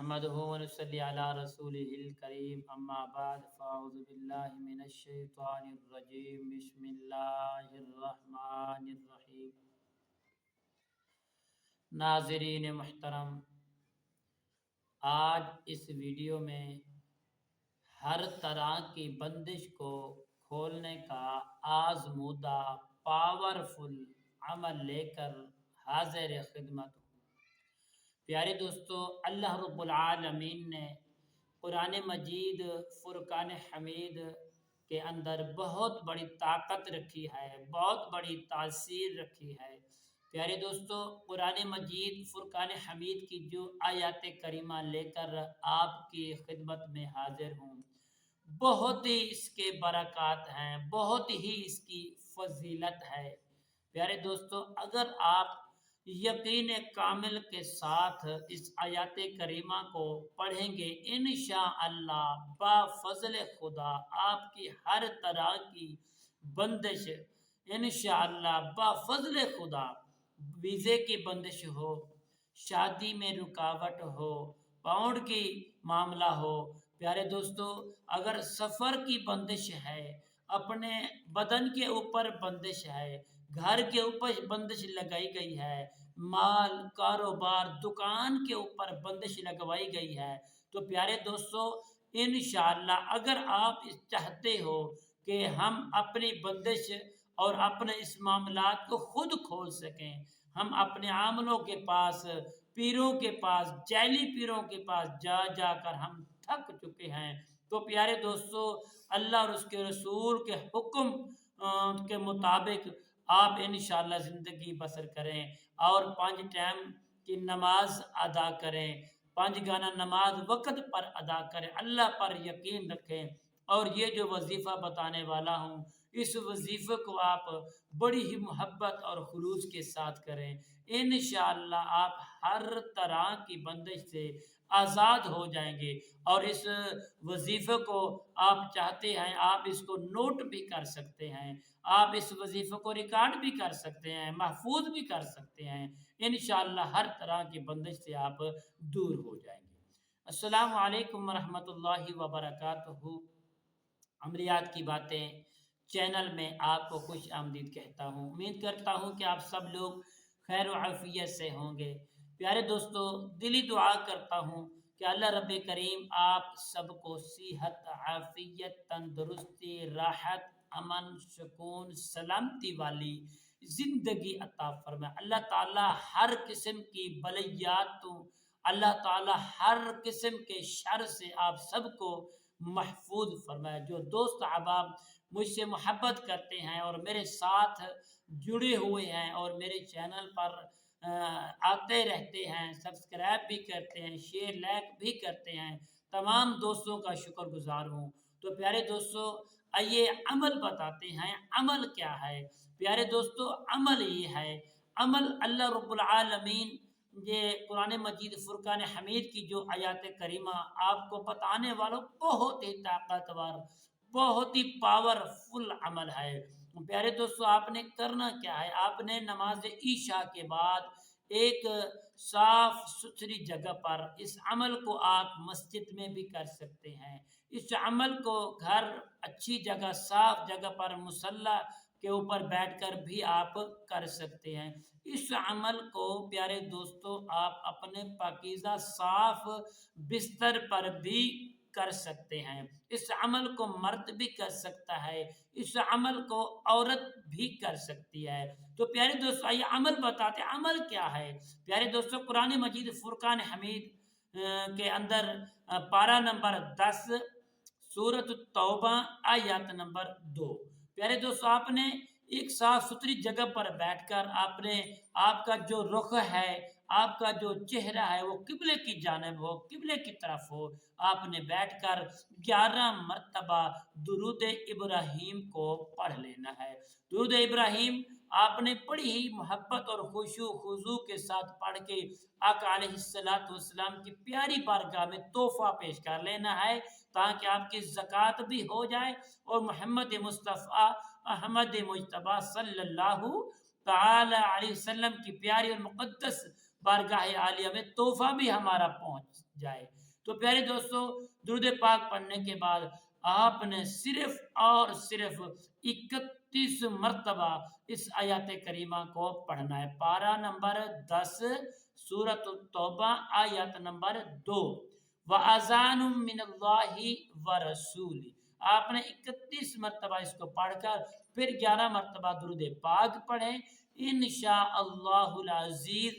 नहमदुहु व नुसल्ली अला रसूलिहिल करीम अम्मा बाद फ़अऊज़ु बिल्लाहि मिनश शैतानिर रजीम बिस्मिल्लाहिर रहमानिर रहीम। नाज़रीन मुहतरम, आज इस वीडियो में हर तरह की बंदिश को खोलने का आज़मूदा पावरफुल अमल लेकर हाज़िर खिदमत हूँ। प्यारे दोस्तों, अल्लाह रब्बुल आलमीन ने कुरान मजीद फुरकान हमीद के अंदर बहुत बड़ी ताकत रखी है, बहुत बड़ी तासीर रखी है। प्यारे दोस्तों, कुरान मजीद फुरकान हमीद की जो आयत करीमा लेकर आपकी खिदमत में हाजिर हूँ, बहुत ही इसके बरक़ात हैं, बहुत ही इसकी फजीलत है। प्यारे दोस्तों, अगर आप यकीन कामिल के साथ इस आयत करीमा को पढ़ेंगे, इंशाअल्लाह बाफ़ज़ल खुदा आपकी हर तरह की बंदिश, इंशाअल्लाह बाफ़ज़ल खुदा, वीज़े की बंदिश हो, शादी में रुकावट हो, पाउंड की मामला हो, प्यारे दोस्तों, अगर सफ़र की बंदिश है, अपने बदन के ऊपर बंदिश है, घर के ऊपर बंदिश लगाई गई है, माल कारोबार दुकान के ऊपर बंदिश लगवाई गई है, तो प्यारे दोस्तों, इंशाअल्लाह अगर आप चाहते हो कि हम अपनी बंदिश और अपने इस मामलात को खुद खोल सकें, हम अपने आमलों के पास, पीरों के पास, जैली पीरों के पास जा जाकर हम थक चुके हैं, तो प्यारे दोस्तों, अल्लाह और उसके रसूल के हुक्म के मुताबिक आप इंशाअल्लाह ज़िंदगी बसर करें और 5 टाइम की नमाज अदा करें, 5 गाना नमाज वक़्त पर अदा करें, अल्लाह पर यकीन रखें। और ये जो वजीफ़ा बताने वाला हूँ, इस वजीफ़े को आप बड़ी ही मोहब्बत और खुलूस के साथ करें। इंशाअल्लाह आप हर तरह की बंदिश से आज़ाद हो जाएंगे। और इस वजीफ़े को आप चाहते हैं, आप इसको नोट भी कर सकते हैं, आप इस वजीफ़े को रिकॉर्ड भी कर सकते हैं, महफूज भी कर सकते हैं। इंशाअल्लाह हर तरह की बंदिश से आप दूर हो जाएंगे। अस्सलामु अलैकुम वरहमतुल्लाहि वबरकातुहू। अमलियात की बातें चैनल में आपको खुश आमदीद कहता हूँ। उम्मीद करता हूँ कि आप सब लोग खैर आफियत से होंगे। प्यारे दोस्तों, दिली दुआ करता हूँ कि अल्लाह रब्बे करीम आप सबको सेहत, आफियत, तंदुरुस्ती, राहत, अमन, सुकून, सलामती वाली ज़िंदगी अता फरमाए। अल्लाह ताला हर किस्म की बलियातों, अल्लाह ताला हर किस्म के शर से आप सबको महफूज फरमाए। जो दोस्त अहबाब मुझसे मोहब्बत करते हैं और मेरे साथ जुड़े हुए हैं और मेरे चैनल पर आते रहते हैं, सब्सक्राइब भी करते हैं, शेयर लाइक भी करते हैं, तमाम दोस्तों का शुक्रगुजार हूँ। तो प्यारे दोस्तों, आइए अमल बताते हैं। अमल क्या है? प्यारे दोस्तों, अमल ये है, अमल अल्लाह रब्बुल आलमीन ये कुरान मजीद फुरकान हमीद की जो आयत करीमा आपको बताने वालों, बहुत ही ताकतवर, बहुत ही पावरफुल अमल है। प्यारे दोस्तों, आपने करना क्या है? आपने नमाज ईशा के बाद एक साफ सुथरी जगह पर, इस अमल को आप मस्जिद में भी कर सकते हैं, इस अमल को घर अच्छी जगह साफ जगह पर मुसल्ला के ऊपर बैठकर भी आप कर सकते हैं। इस अमल को प्यारे दोस्तों आप अपने पाकीज़ा साफ बिस्तर पर भी कर सकते हैं। इस अमल को मर्द भी कर सकता है, इस अमल को औरत भी कर सकती है। तो प्यारे दोस्तों, आइए अमल बताते हैं। अमल क्या है? प्यारे दोस्तों, कुरान मजीद फुरकान हमीद के अंदर पारा नंबर 10 सूरत तौबा आयत नंबर 2। प्यारे दोस्तों, आपने एक साफ सुथरी जगह पर बैठकर आपने आपका जो रुख है, आपका जो चेहरा है वो किबले की जानिब हो, किबले की तरफ हो। आपने बैठकर 11 मरतबा दुरूद इब्राहीम को पढ़ लेना है। दुरूद इब्राहीम आपने बड़ी ही मोहब्बत और खुशू खुजू के साथ पढ़ के आका अलैहिस्सलातु वस्सलाम की प्यारी बारगाह में तोहफा पेश कर लेना है, ताकि आपकी ज़कात भी हो जाए और मोहम्मद मुस्तफ़ा अहमद मुज्तबा सल्लल्लाहु ताला अलैहि वसल्लम की प्यारी और मुक़द्दस बारगाह आलिया में तोहफा भी हमारा पहुंच जाए। तो प्यारे दोस्तों, दुरूद पाक पढ़ने के बाद आपने सिर्फ और सिर्फ 31 मरतबा इस आयत करीमा को पढ़ना है। पारा नंबर 10 सूरत तौबा आयत नंबर 2, व अज़ानुम मिनल्लाहि व रसूली। आपने 31 मरतबा इसको पढ़कर फिर 11 मरतबा दुरूद पाक पढ़ें। इंशाअल्लाहुल अज़ीज़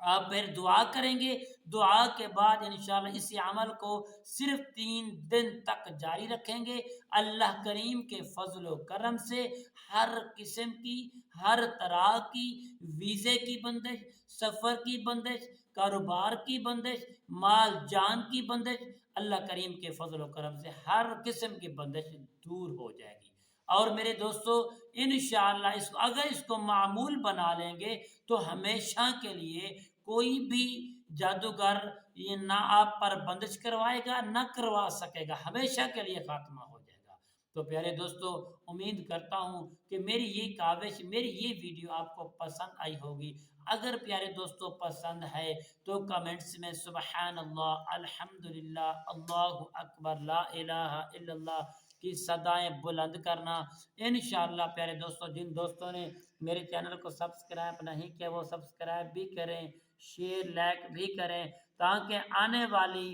आप फिर दुआ करेंगे। दुआ के बाद इंशाल्लाह इसी अमल को सिर्फ 3 दिन तक जारी रखेंगे। अल्लाह करीम के फजल व करम से हर किस्म की, हर तरह की वीज़े की बंदिश, सफ़र की बंदिश, कारोबार की बंदिश, माल जान की बंदिश, अल्लाह करीम के फजल व करम से हर किस्म की बंदिश दूर हो जाएगी। और मेरे दोस्तों, इंशाअल्लाह इसको अगर इसको मामूल बना लेंगे तो हमेशा के लिए कोई भी जादूगर ये ना आप पर बंदिश करवाएगा ना करवा सकेगा, हमेशा के लिए खात्मा हो जाएगा। तो प्यारे दोस्तों, उम्मीद करता हूँ कि मेरी ये काविश, मेरी ये वीडियो आपको पसंद आई होगी। अगर प्यारे दोस्तों पसंद है तो कमेंट्स में सुबहान अल्लाह, अल्हम्दुलिल्लाह, अल्लाहु अकबर, ला इलाहा इल्लल्लाह की सदाएं बुलंद करना। इंशाअल्लाह प्यारे दोस्तों, जिन दोस्तों ने मेरे चैनल को सब्सक्राइब नहीं किया वो सब्सक्राइब भी करें, शेयर लाइक भी करें, ताकि आने वाली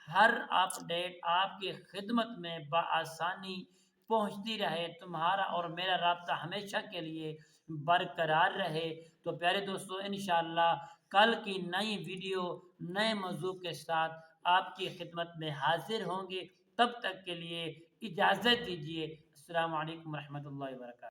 हर अपडेट आपकी खिदमत में बआसानी पहुंचती रहे, तुम्हारा और मेरा राब्ता हमेशा के लिए बरकरार रहे। तो प्यारे दोस्तों, इंशाअल्लाह कल की नई वीडियो नए मौजू के साथ आपकी खिदमत में हाजिर होंगे। तब तक के लिए इजाज़त दीजिए। अस्सलामु अलैकुम रहमतुल्लाहि व बरकातहू।